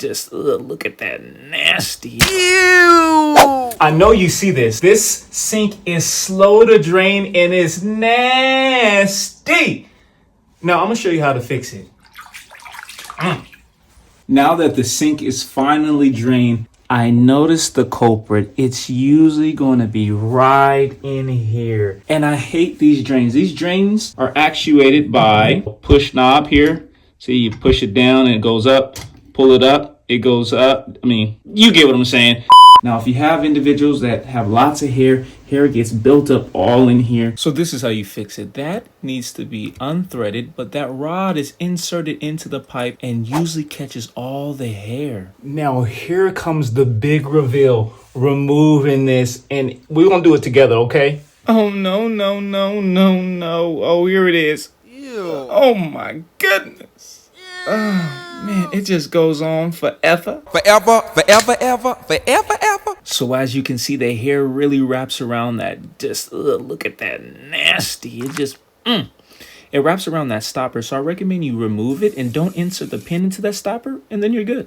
just, look at that nasty. Ew! I know you see this. This sink is slow to drain and it's nasty. Now I'm gonna show you how to fix it. Now that the sink is finally drained, I noticed the culprit. It's usually going to be right in here. And I hate these drains. These drains are actuated by a push knob here. See, you push it down and it goes up. Pull it up, it goes up. I mean, you get what I'm saying. Now, if you have individuals that have lots of hair gets built up all in here. So this is how you fix it. That needs to be unthreaded, but that rod is inserted into the pipe and usually catches all the hair. Now, here comes the big reveal. Removing this, and we're gonna do it together, okay? Oh, no. Oh, here it is. Ew. Oh, my goodness. Oh, man, it just goes on forever. Forever. So as you can see, the hair really wraps around that. Just look at that nasty. It just, it wraps around that stopper. So I recommend you remove it and don't insert the pin into that stopper, and then you're good.